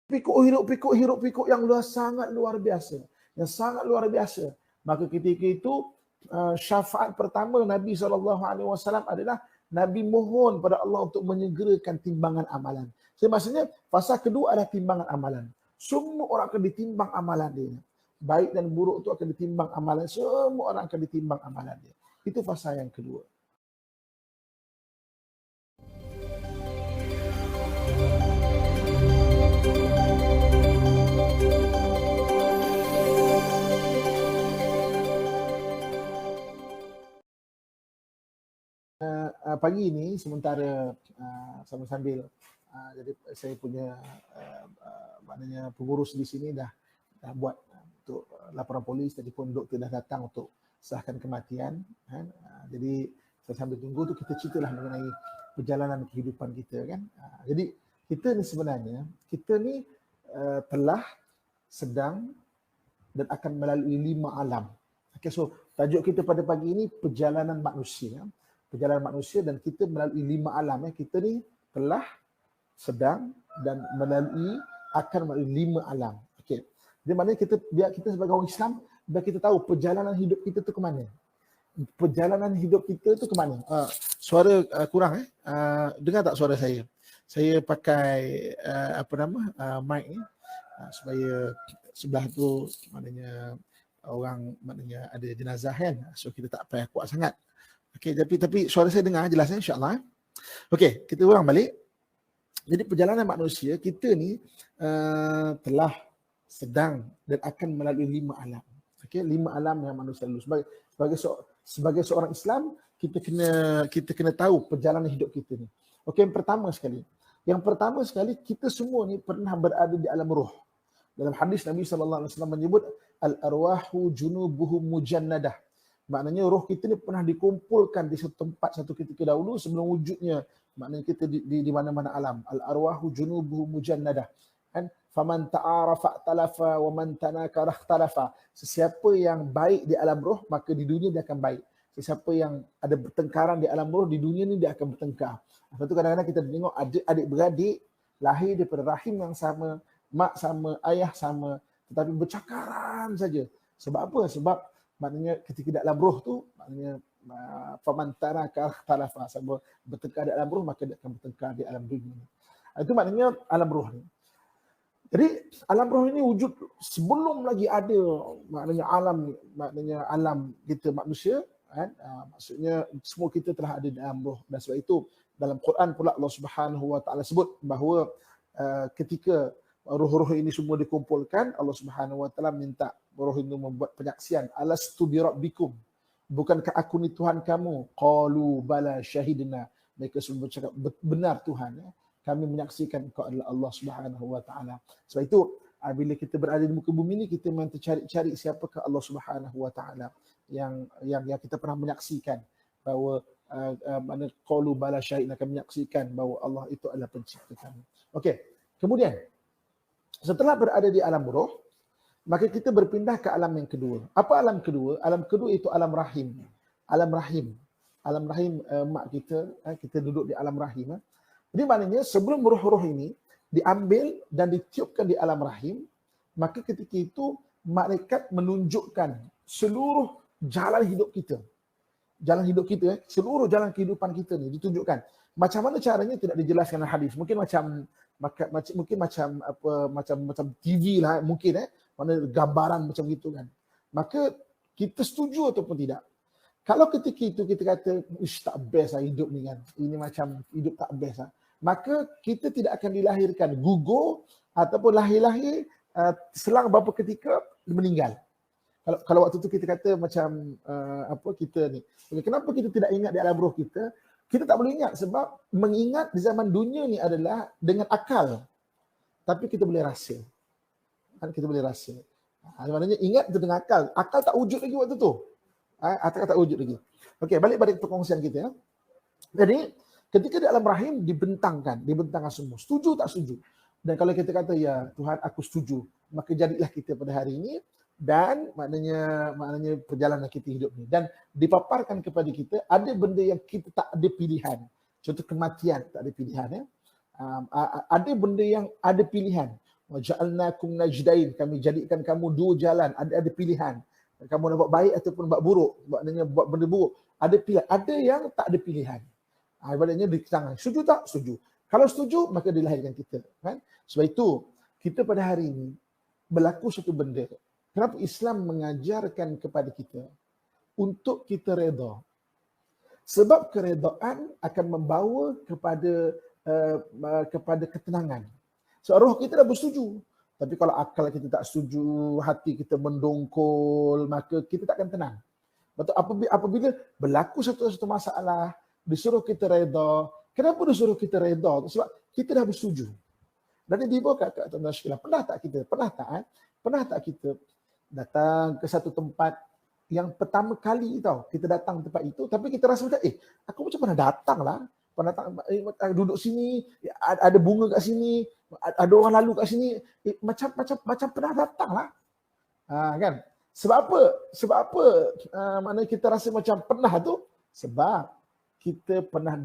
pikuk yang sangat luar biasa. Yang sangat luar biasa. Maka ketika itu syafaat pertama Nabi SAW adalah Nabi mohon pada Allah untuk menyegerakan timbangan amalan. Jadi maksudnya fasa kedua adalah timbangan amalan. Semua orang akan ditimbang amalan dia. Baik dan buruk itu akan ditimbang amalan. Semua orang akan ditimbang amalan dia. Itu fasa yang kedua. Pagi ini sementara sambil jadi saya punya maknanya pengurus di sini dah buat untuk laporan polis, tadi pun doktor dah datang untuk sahkan kematian kan. Jadi saya sambil tunggu tu kita ceritalah mengenai perjalanan kehidupan kita kan. Jadi kita ni sebenarnya telah, sedang dan akan melalui 5 alam. Okay, so tajuk kita pada pagi ini perjalanan manusia. Perjalanan manusia dan kita melalui 5 alam. Kita ni telah, sedang dan akan melalui 5 alam. Okey. Jadi maknanya biar kita sebagai orang Islam, biar kita tahu perjalanan hidup kita tu ke mana. Perjalanan hidup kita tu ke mana. Suara kurang dengar tak suara saya? Saya pakai mic ni supaya sebelah tu maknanya orang ada jenazah kan. So kita tak payah kuat sangat. Okey, tapi suara saya dengar jelas insya-Allah. Okey, kita ulang balik. Jadi perjalanan manusia kita ni telah, sedang dan akan melalui 5 alam. Okey, 5 alam yang manusia lalui. Sebagai seorang Islam, kita kena tahu perjalanan hidup kita ni. Okey, yang pertama sekali kita semua ni pernah berada di alam roh. Dalam hadis Nabi sallallahu alaihi wasallam menyebut al-arwahu junubuhum mujannadah. Maknanya roh kita ni pernah dikumpulkan di satu tempat satu ketika dahulu sebelum wujudnya. Maknanya kita di mana-mana alam. Al-arwahu junubuhu mujannadah. Kan? Faman ta'arafa talafa wa man tanakara ikhtalafa. Sesiapa yang baik di alam roh, maka di dunia dia akan baik. Sesiapa yang ada bertengkaran di alam roh, di dunia ni dia akan bertengkar. Lepas tu kadang-kadang kita tengok adik-beradik lahir daripada rahim yang sama, mak sama, ayah sama, tetapi bercakaran saja. Sebab apa? Sebab maknanya ketika di alam roh tu, maknanya faman tanakara ikhtalafa. Sebab bertengkar di alam roh, maka dia akan bertengkar di alam dunia. Itu maknanya alam roh ni. Jadi alam roh ini wujud sebelum lagi ada maknanya alam kita manusia kan. Maksudnya semua kita telah ada di alam roh, dan sebab itu dalam Quran pula Allah Subhanahu wa taala sebut bahawa ketika roh-roh ini semua dikumpulkan, Allah Subhanahu wa taala minta roh ini membuat penyaksian, alastu bi rabbikum, bukankah aku ni Tuhan kamu? Qalu bala syahidna, mereka semua bercakap benar Tuhan ya. Kami menyaksikan engkau adalah Allah Subhanahu wa taala. Sebab itu bila kita berada di muka bumi ini, kita memang tercari-cari siapakah Allah Subhanahu wa taala yang kita pernah menyaksikan bahawa mana qalu bala syahidna, kami menyaksikan bahawa Allah itu adalah pencipta kami. Okey. Kemudian setelah berada di alam roh, maka kita berpindah ke alam yang kedua. Apa alam kedua? Alam kedua itu alam rahim. Alam rahim. Alam rahim mak kita duduk di alam rahim. Jadi maknanya sebelum roh-roh ini diambil dan ditiupkan di alam rahim, maka ketika itu malaikat menunjukkan seluruh jalan hidup kita. Jalan hidup kita, seluruh jalan kehidupan kita ni ditunjukkan. Macam mana caranya tidak dijelaskan dalam hadis. Mungkin macam TV lah mungkin mana gambaran macam gitu kan. Maka kita setuju ataupun tidak. Kalau ketika itu kita kata, tak best lah hidup ni kan. Ini macam hidup tak best lah. Maka kita tidak akan dilahirkan gugur ataupun lahir-lahir selang beberapa ketika meninggal. Kalau waktu tu kita kata macam kita ni. Kenapa kita tidak ingat di alam roh kita? Kita tak boleh ingat sebab mengingat di zaman dunia ni adalah dengan akal. Tapi kita boleh rasa. Kita boleh rasa. Maknanya ingat itu dengan akal. Akal tak wujud lagi waktu tu. Akal tak wujud lagi. Okey, balik perkongsian kita. Jadi, ketika di alam rahim dibentangkan semua. Setuju tak setuju? Dan kalau kita kata, ya Tuhan aku setuju, maka jadilah kita pada hari ini, dan maknanya perjalanan kita hidup ni. Dan dipaparkan kepada kita, ada benda yang kita tak ada pilihan. Contoh kematian, tak ada pilihan. Ada benda yang ada pilihan. Wa ja'alnakum najdain, kami jadikan kamu dua jalan, ada pilihan. Kamu nak buat baik ataupun buat buruk, maknanya buat benda buruk. Ada pilihan, ada yang tak ada pilihan. Ibaratnya di tangan. Setuju tak? Setuju. Kalau setuju, maka dilahirkan kita. Kan? Sebab itu, kita pada hari ini berlaku satu benda. Kenapa Islam mengajarkan kepada kita untuk kita redha? Sebab keredaan akan membawa kepada ketenangan. So, roh kita dah bersetuju. Tapi kalau akal kita tak setuju, hati kita mendongkol, maka kita tak akan tenang. Betul, apabila berlaku satu masalah, disuruh kita redha. Kenapa disuruh kita redha? Sebab kita dah bersetuju. Dan dia bawa kat tuan-tuan sekalian, pernah tak kita datang ke satu tempat yang pertama kali tau, kita datang tempat itu, tapi kita rasa macam, aku macam pernah datang lah. Pernah datang, duduk sini, ada bunga kat sini, ada orang lalu kat sini, macam pernah datang lah. Kan? Sebab apa maknanya kita rasa macam pernah tu? Sebab kita pernah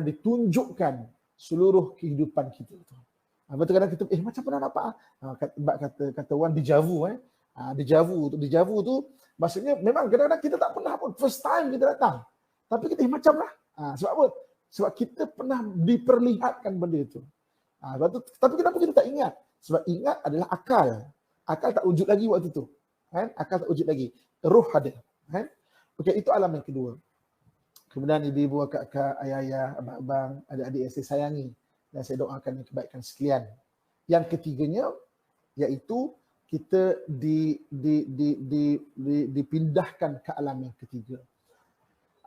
ditunjukkan seluruh kehidupan kita tu. Betul kadang kita macam pernah nampak kata orang dejavu dejavu tu maksudnya memang kadang-kadang kita tak pernah pun first time kita datang. Tapi kita macam lah. Sebab apa? Sebab kita pernah diperlihatkan benda itu. Tapi kenapa kita tak ingat? Sebab ingat adalah akal. Akal tak wujud lagi waktu tu. Kan? Akal tak wujud lagi. Roh ada. Kan? Okey, itu alam yang kedua. Kemudian ibu-ibu, kakak, ayah-ayah, abang-abang, adik-adik yang saya sayangi. Dan saya doakan yang kebaikan sekalian. Yang ketiganya, iaitu kita dipindahkan ke alam yang ketiga.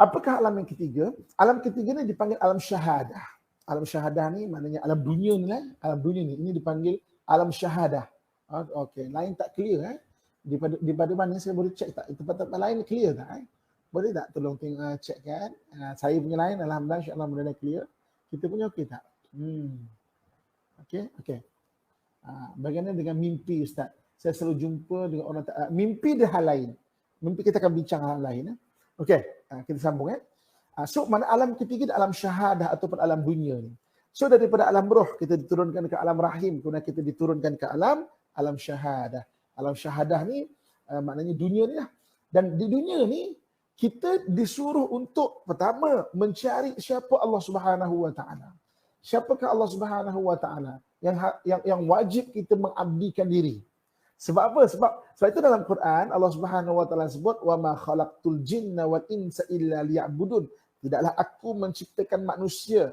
Apakah alam yang ketiga? Alam ketiga ni dipanggil alam syahadah. Alam syahadah ni maknanya alam dunia ni lah. Alam dunia ni, ini dipanggil alam syahadah. Okey, lain tak clear Daripada mana saya boleh cek tak? Tempat-tempat lain clear tak? Boleh tak tolong tengok cek kan? Saya punya lain, alhamdulillah, insya-Allah mudah-mudahan clear. Kita punya okey tak? Okey. Bagaimana dengan mimpi, Ustaz? Saya selalu jumpa dengan orang mimpi dia hal lain. Mimpi kita akan bincang hal lain. Okey, kita sambung . So mana alam ketiga alam syahadah ataupun alam dunia ni. So daripada alam roh kita diturunkan ke alam rahim, kemudian kita diturunkan ke alam syahadah. Alam syahadah ni maknanya dunia ni lah. Dan di dunia ni kita disuruh untuk pertama mencari siapa Allah Subhanahu Wa Taala. Siapakah Allah Subhanahu Wa Taala yang wajib kita mengabdikan diri. Sebab apa? Sebab itu dalam Quran Allah Subhanahu Wa Taala sebut wa ma khalaqtul jinna wal insa illa liya'budun. Tidaklah aku menciptakan manusia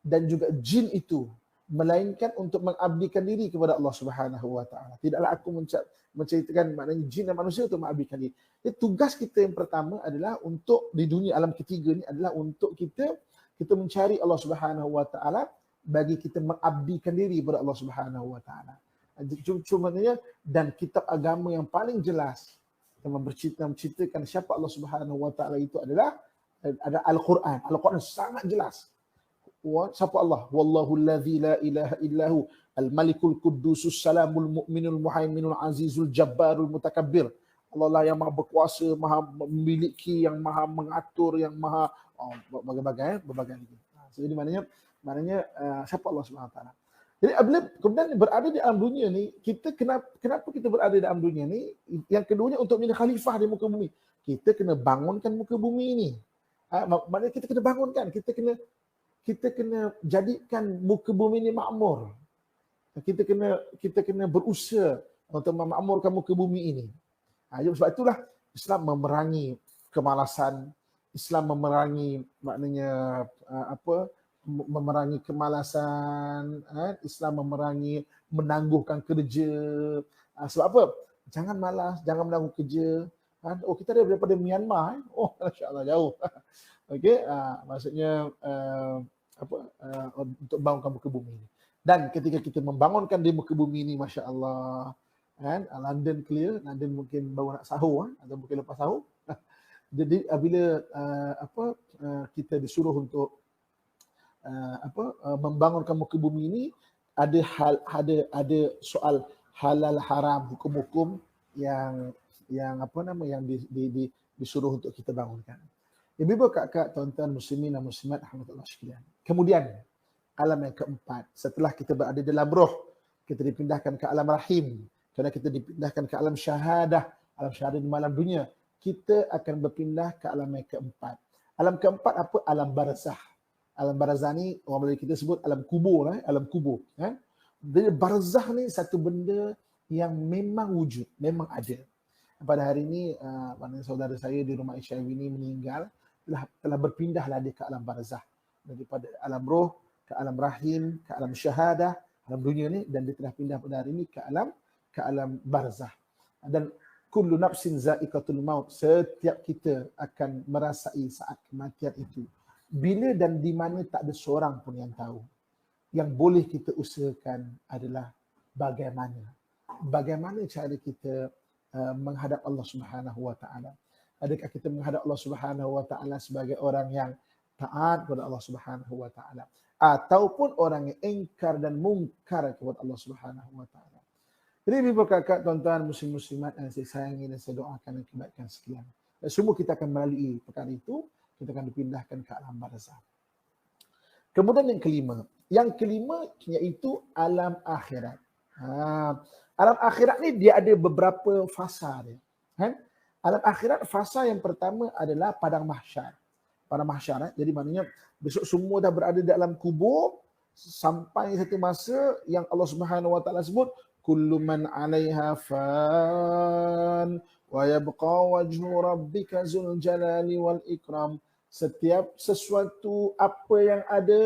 dan juga jin itu melainkan untuk mengabdikan diri kepada Allah Subhanahu Wa Taala. Tidaklah aku menciptakan maknanya jin dan manusia untuk mengabdikan diri. Jadi tugas kita yang pertama adalah untuk di dunia alam ketiga ni adalah untuk kita mencari Allah Subhanahu Wa Taala bagi kita mengabdikan diri kepada Allah Subhanahu Wa Taala. Cumanya dan kitab agama yang paling jelas yang menceritakan siapa Allah Subhanahu Wa Taala itu adalah Al-Quran. Al-Quran sangat jelas. Siapa Allah? Wallahu allazi la ilaha illahu al-malikul quddusus salamul mu'minul muhaiminul azizul jabbarul mutakabbir. Allah lah yang maha berkuasa, maha memiliki, yang maha mengatur, yang maha berbagai lagi. Jadi maknanya siapa Allah Subhanahu Wa Taala. Jadi kemudian berada di alam dunia ni, kita kenapa kita berada di alam dunia ni? Yang keduanya untuk menjadi khalifah di muka bumi. Kita kena bangunkan muka bumi ini. Maknanya kita kena bangunkan, kita kena jadikan muka bumi ini makmur. Kita kena berusaha untuk memakmurkan muka bumi ini. Sebab itulah Islam memerangi kemalasan, Islam memerangi maknanya memerangi kemalasan, Islam memerangi menangguhkan kerja. Sebab apa? Jangan malas, jangan menangguh kerja. Kita daripada Myanmar. Masya-Allah jauh. Okey, maksudnya untuk bangunkan muka bumi ini. Dan ketika kita membangunkan di muka bumi ini, masya-Allah, London clear, London mungkin baru nak sahur atau mungkin lepas sahur. Jadi apabila kita disuruh untuk membangunkan muka bumi ini, ada soal halal haram, hukum-hukum yang disuruh untuk kita bangunkan. Ibu-ibu, kakak, tuan-tuan muslimin dan muslimat rahmatullah sekalian. Kemudian alam yang keempat, setelah kita berada dalam roh, kita dipindahkan ke alam rahim, kemudian kita dipindahkan ke alam syahadah. Alam syahadah di malam dunia. Kita akan berpindah ke alam yang keempat. Alam keempat apa? Alam barzah. Alam barzah ni orang Melayu kita sebut alam kubur, alam kubur. Jadi barzah ni satu benda yang memang wujud, memang ada. Pada hari ini, mana saudara saya di rumah Isyawi ini meninggal, telah berpindahlah dia ke alam barzah. Daripada alam roh, ke alam rahim, ke alam syahadah, alam dunia ni, dan dia telah pindah pada hari ini ke alam barzah. Dan kullu nafsin za'iqatul maut, setiap kita akan merasai saat kematian itu. Bila dan di mana tak ada seorang pun yang tahu. Yang boleh kita usahakan adalah bagaimana cara kita menghadap Allah Subhanahu wa taala. Adakah kita menghadap Allah Subhanahu wa taala sebagai orang yang taat kepada Allah Subhanahu wa taala, ataupun orang yang ingkar dan mungkar kepada Allah Subhanahu wa taala. Jadi ibu kakak, tuan-tuan muslim-muslimat yang saya sayangi dan saya doakan dan kebaikan sekian. Dan semua kita akan melalui perkara itu, kita akan dipindahkan ke alam barzah. Kemudian yang kelima iaitu alam akhirat. Alam akhirat ni dia ada beberapa fasa dia. Alam akhirat, fasa yang pertama adalah padang mahsyar. Padang mahsyar, jadi maknanya besok semua dah berada dalam kubur sampai satu masa yang Allah Subhanahu wa taala sebut kullu man 'alaiha fan wa yabqa wajhu rabbika dzul jalali wal ikram. Setiap sesuatu apa yang ada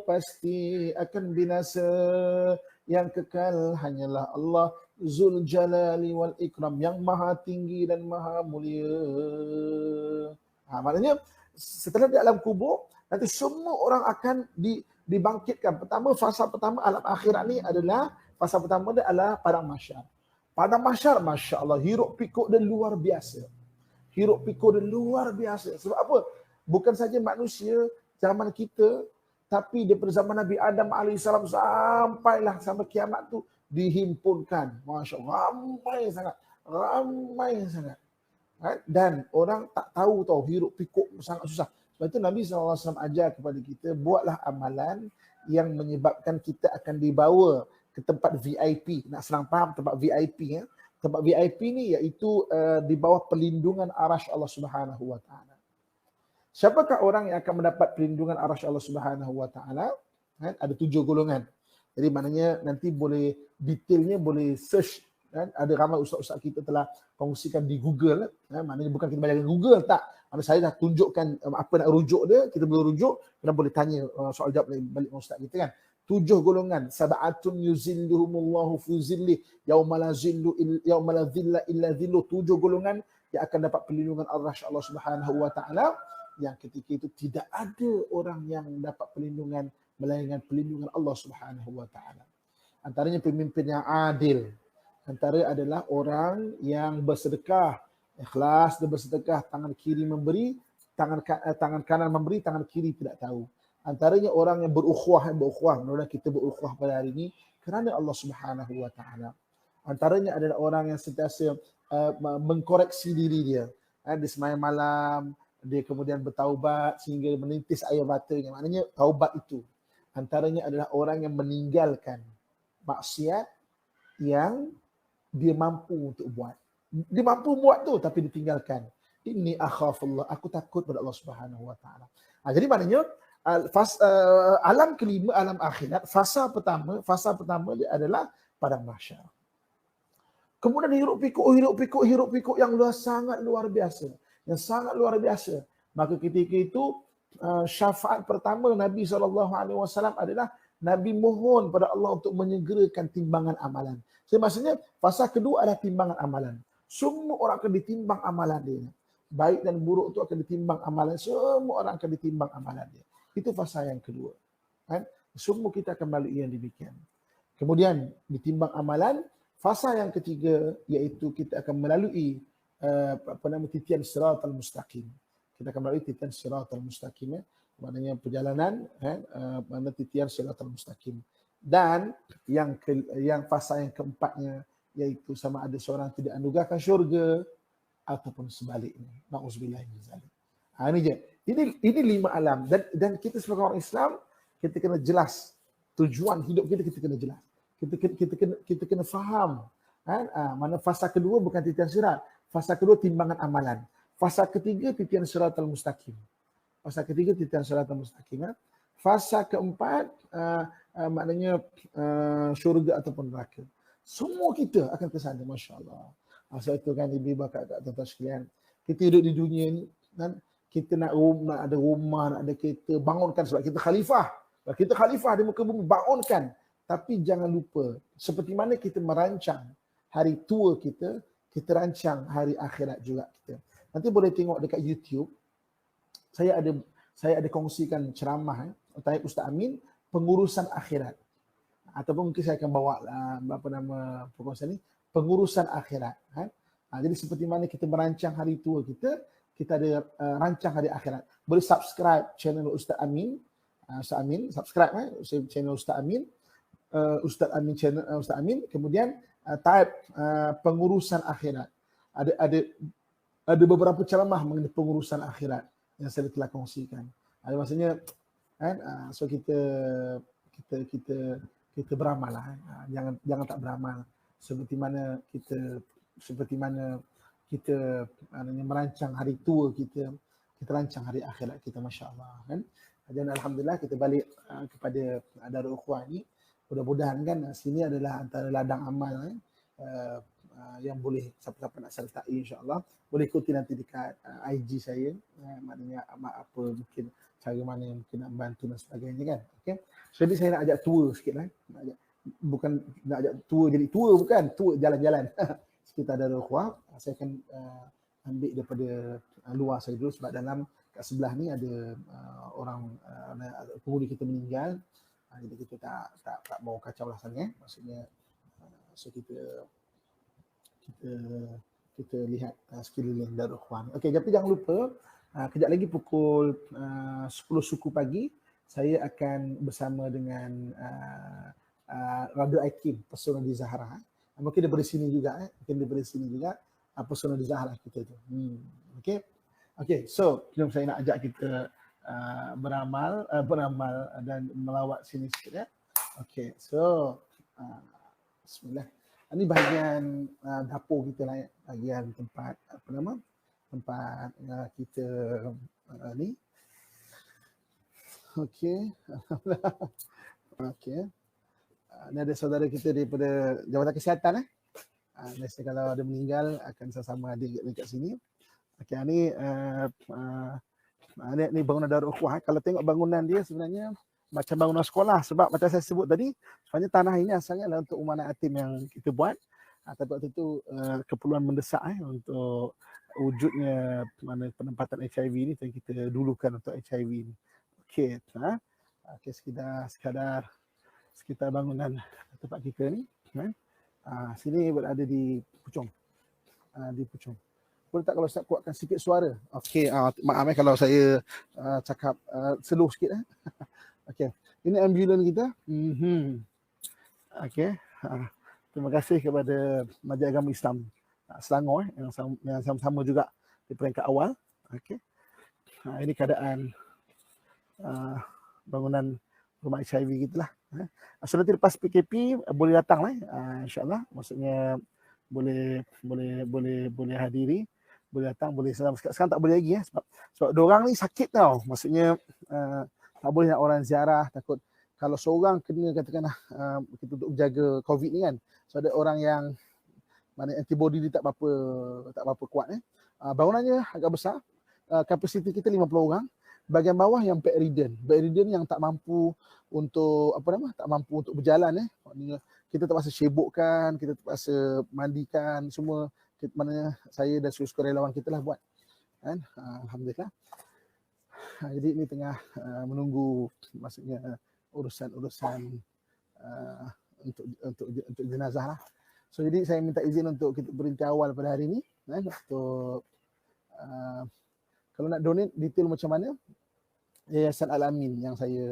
pasti akan binasa. Yang kekal hanyalah Allah Zul Jalali wal Ikram, yang maha tinggi dan maha mulia. Maknanya setelah di alam kubur, nanti semua orang akan dibangkitkan. Fasa pertama alam akhirat ni adalah, fasa pertama dia adalah padang mahsyar. Padang mahsyar, Masya Allah, hiruk pikuk dia luar biasa. Hiruk pikuk dia luar biasa. Sebab apa? Bukan saja manusia zaman kita, tapi daripada zaman Nabi Adam AS sampailah sampai kiamat tu dihimpunkan. Masya Allah, ramai sangat. Dan orang tak tahu hiruk pikuk sangat susah. Sebab itu Nabi SAW ajar kepada kita, buatlah amalan yang menyebabkan kita akan dibawa ke tempat VIP. Nak senang faham tempat VIP. Tempat VIP ni iaitu di bawah perlindungan arasy Allah Subhanahu wa taala. Siapakah orang yang akan mendapat perlindungan arasy Allah Subhanahu wa taala? Ada 7 golongan. Jadi maknanya nanti boleh detailnya boleh search. Ada ramai ustaz-ustaz kita telah kongsikan di Google. Maknanya bukan kita belajar Google, tak. Mana saya dah tunjukkan apa nak rujuk dia, kita boleh rujuk, kita boleh tanya soal jawab balik ustaz kita kan. 7 golongan. Sab'atun yuzilluhumullahu fi zillih yauma la zilla illa zilluh. 7 golongan yang akan dapat perlindungan arasy Allah Subhanahu wa taala. Yang ketika itu tidak ada orang yang dapat perlindungan melainkan perlindungan Allah Subhanahu wa taala. Antaranya pemimpin yang adil. Antara adalah orang yang bersedekah, ikhlas dan bersedekah, tangan kiri memberi, tangan kanan memberi, tangan kiri tidak tahu. Antaranya orang yang berukhuwah, mudah kita berukhuwah pada hari ini kerana Allah Subhanahu wa taala. Antaranya adalah orang yang sentiasa mengkoreksi diri dia. Di sembahyang malam, dia kemudian bertaubat sehingga menitis air matanya. Maknanya taubat itu. Antaranya adalah orang yang meninggalkan maksiat yang dia mampu untuk buat. Dia mampu buat tu tapi ditinggalkan. Inni akhafullah, aku takut pada Allah Subhanahu wa taala. Jadi maknanya alam kelima, alam akhirat, fasa pertama dia adalah padang mahsyar. Kemudian hiruk pikuk yang sangat luar biasa. Yang sangat luar biasa. Maka ketika itu syafaat pertama Nabi SAW adalah Nabi mohon pada Allah untuk menyegerakan timbangan amalan. Jadi maksudnya fasa kedua adalah timbangan amalan. Semua orang akan ditimbang amalan dia. Baik dan buruk itu akan ditimbang amalan. Semua orang akan ditimbang amalan dia. Itu fasa yang kedua. Semua kita akan melalui yang demikian. Kemudian ditimbang amalan. Fasa yang ketiga iaitu kita akan melalui titian siratal mustaqim. Kita akan melalui titian siratal mustaqim, maknanya perjalanan mana titian siratal mustaqim. Dan yang fasa yang keempatnya iaitu sama ada seorang tidak anugerahkan syurga ataupun sebaliknya. Nauzubillah min zalik. Ini je. Ini 5 alam dan kita sebagai orang Islam kita kena jelas tujuan hidup kita kena jelas. Kita kena faham. Mana fasa kedua bukan titian sirat. Fasa kedua timbangan amalan. Fasa ketiga titian siratal mustaqim. Fasa ketiga titian siratal mustaqim. Fasa keempat maknanya syurga ataupun neraka. Semua kita akan ke sana, masya-Allah. Sebab itu kan ibu bapa kat tuan-tuan sekalian, kita hidup di dunia ni dan kita nak ada rumah, nak ada kereta, bangunkan sebab kita khalifah. Sebab kita khalifah di muka bumi, bangunkan. Tapi jangan lupa, seperti mana kita merancang hari tua kita, kita rancang hari akhirat juga kita. Nanti boleh tengok dekat YouTube, saya ada kongsikan ceramah tanya Ustaz Amin, pengurusan akhirat. Ataupun mungkin saya akan bawa perkongsian ni, pengurusan akhirat. Jadi seperti mana kita merancang hari tua kita, kita ada rancang hari akhirat. Boleh subscribe channel Ustaz Amin. Ustaz Amin, subscribe channel Ustaz Amin. Ustaz Amin channel Ustaz Amin. Kemudian type pengurusan akhirat. Ada beberapa ceramah mengenai pengurusan akhirat yang saya telah kongsikan. Maksudnya so kita beramal lah. Jangan tak beramal. Seperti mana kita merancang hari tua kita rancang hari akhirat kita, masya-Allah kan. Dan alhamdulillah kita balik kepada Darul Ukhwah ni. Mudah-mudahan kan sini adalah antara ladang amal yang boleh siapa-siapa nak sertai, insya-Allah boleh ikuti nanti dekat IG saya, maknanya apa mungkin cara mana yang mungkin nak bantu dan sebagainya kan. Okey. Jadi saya nak ajak tour sikitlah. Bukan nak ajak tour jadi tua, bukan tour jalan-jalan sekitar Darul Ukhwah. Saya akan ambil daripada luar saya dulu sebab dalam kat sebelah ni ada orang penghuni kita meninggal. Jadi kita tak mau kacau lah sangat. Maksudnya so kita lihat sekeliling Darul Ukhwah. Okey, tapi jangan lupa kejap lagi pukul 10 suku pagi saya akan bersama dengan Radio Aikim Pesona di Zahra. Mungkin dia bersini juga Pesona di Zahra kita tu. Okey, so jom saya nak ajak kita beramal dan melawat sini sikit ya. Okey, so bismillah. Ini bahagian dapur kita lah ya. Bahagian tempat tempat kita ni. Okey. Okey. Ini ada saudara kita daripada Jabatan Kesihatan biasa kalau ada meninggal akan sama-sama ada dekat sini. Okey, ni bangunan Darul Ukhwah. Kalau tengok bangunan dia sebenarnya macam bangunan sekolah sebab macam saya sebut tadi, sebenarnya tanah ini asalnya adalah untuk rumah anak yatim yang kita buat. Tapi waktu itu keperluan mendesak untuk wujudnya penempatan HIV ni, kita dulukan untuk HIV ni. Okey, okey, sekitar bangunan tempat kita ni. Sini berada di Puchong. Di Puchong. Boleh tak kalau saya kuatkan sikit suara? Okey, maaf kalau saya cakap slow sikit. Okey, ini ambulans kita. Okey, terima kasih kepada Majlis Agama Islam Selangor yang sama-sama juga di peringkat awal. Okey, ini keadaan bangunan rumah HIV kita lah. So nanti lepas PKP boleh datang lah, insya-Allah. Maksudnya boleh hadiri, boleh datang, boleh salam. Sekarang tak boleh lagi sebab diorang ni sakit tau. Maksudnya tak boleh nak orang ziarah, takut kalau seorang kena katakanlah kita untuk jaga COVID ni kan. So ada orang yang mana antibody dia tak berapa kuat bangunannya agak besar. Kapasiti kita 50 orang. Bahagian bawah yang bedridden yang tak mampu untuk tak mampu untuk berjalan Maknanya kita terpaksa sibukkan, kita terpaksa mandikan semua. Mana saya dan sukarelawan kita lah buat kan. Alhamdulillah. Jadi ini tengah menunggu maksudnya urusan untuk jenazah lah. So jadi saya minta izin untuk kita berhenti awal pada hari ini untuk kalau nak donate detail macam mana, Yayasan Al-Amin yang saya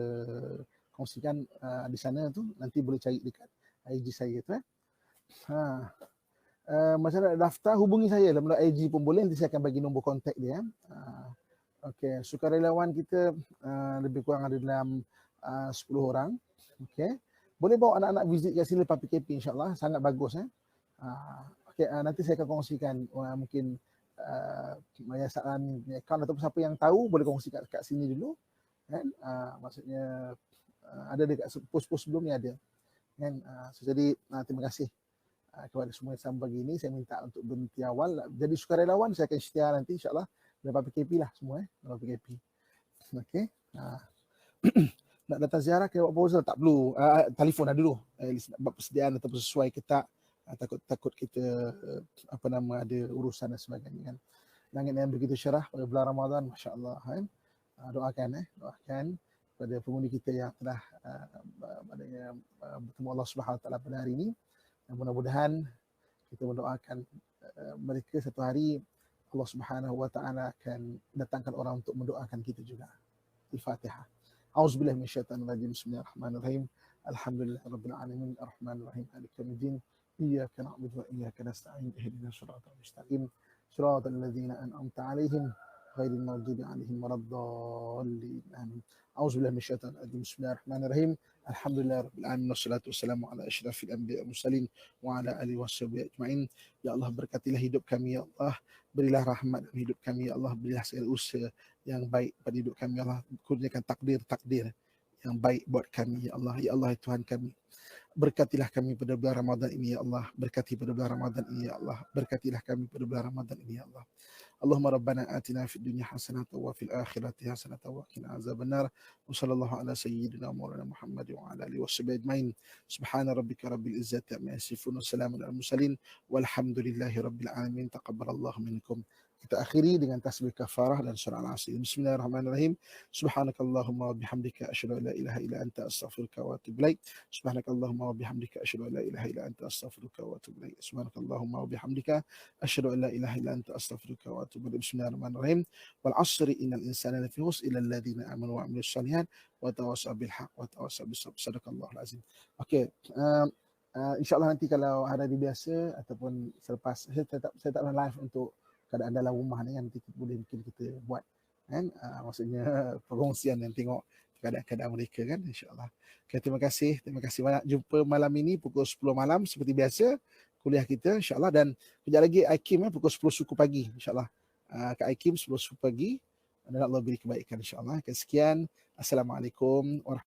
kongsikan di sana tu nanti boleh cari dekat IG saya tu macam nak daftar hubungi saya melalui IG pun boleh, nanti saya akan bagi nombor kontak dia. Okey, sukarelawan kita lebih kurang ada dalam 10 orang. Okey. Boleh bawa anak-anak visit kat sini lepas PKP insyaAllah, sangat bagus. Okay, nanti saya akan kongsikan mungkin yayasan account ataupun siapa yang tahu boleh kongsi kat sini dulu kan. Maksudnya ada dekat post-post sebelum ni ada kan. Jadi terima kasih kepada semua yang sama pagi ini. Saya minta untuk berhenti awal jadi sukarelawan. Saya akan isytihar nanti insyaAllah lepas PKP lah semua lepas PKP. Okay. Nak datang ziarah ke proposal tak perlu, telefon dah dulu buat persediaan ataupun sesuai ke tak. Takut kita ada urusan dan sebagainya kan. Langit yang begitu cerah pada bulan Ramadan, masya-Allah kan. Doakan pada pengundi kita yang telah bertemu Allah Subhanahu Wa Taala pada hari ini. Dan mudah-mudahan kita mendoakan mereka satu hari Allah Subhanahu Wa Taala akan datangkan orang untuk mendoakan kita juga. Al-Fatihah. A'udzubillahi minasyaitonir rajim. Bismillahirrahmanirrahim. Alhamdulillahirabbil alamin arrahmanir rahim maliki yaumiddin. Iyyaka na'budu wa iyyaka nasta'in ihdinas siratal mustaqim siratal ladzina an'amta 'alaihim ghairil maghdubi 'alaihim waladdallin. Amin. A'udzubillahi minasyaitonir rajim. Bismillahirrahmanirrahim. Alhamdulillahirabbil alamin wassalatu wassalamu ala asyrafil anbiya'i wal mursalin wa ala alihi washabihi ajmain. Ya Allah, berkatilah hidup kami ya Allah. Berilah rahmat dalam hidup kami ya Allah. Berilah segala usaha yang baik pada hidup kami ya Allah. Kurniakan takdir yang baik buat kami ya Allah. Ya Allah, Tuhan kami, berkatilah kami pada bulan Ramadan ini ya Allah. Berkati pada bulan Ramadan ini ya Allah. Berkatilah kami pada bulan Ramadan ini ya Allah. Allahumma rabbana atina fid dunya hasanatan wa fil akhirati hasanatan wa qina azabannar. Wa sallallahu ala sayyidina Maulana Muhammad wa ala alihi washabihi ajmain. Subhana rabbika rabbil izzati amma yasifun wa salamun alal mursalin walhamdulillahi rabbil alamin. Taqabbalallahu minkum. Kita akhiri dengan tasbih kafarah dan surah Al-Asr. Bismillahirrahmanirrahim. Subhanakallahumma wa bihamdika asyhadu an la ilaha illa anta astaghfiruka wa atubu ilaik. Subhanakallahumma wa bihamdika asyhadu an la ilaha illa anta astaghfiruka wa atubu ilaik. Subhanakallahumma wa bihamdika asyhadu an la ilaha illa anta astaghfiruka wa atubu ilaik. Bismillahirrahmanirrahim. Wal 'ashri innal insana lafi khusr illa alladziina aamanu wa 'amilus shalihat wa tawassaw bil haqq wa tawassaw bis sabr. Sadaqallahul azim. Okey. InsyaAllah nanti kalau hari biasa ataupun selepas saya tak live untuk keadaan dalam rumah ni kan, nanti boleh mungkin kita buat kan, maksudnya perkongsian dan tengok keadaan mereka kan, insyaAllah. Okay, terima kasih banyak. Jumpa malam ini pukul 10 malam seperti biasa kuliah kita insyaAllah. Dan kejap lagi IKIM pukul 10 suku pagi insyaAllah. Kat IKIM 10 suku pagi, dan Allah beri kebaikan insyaAllah. Okay, sekian. Assalamualaikum warahmatullahi wabarakatuh.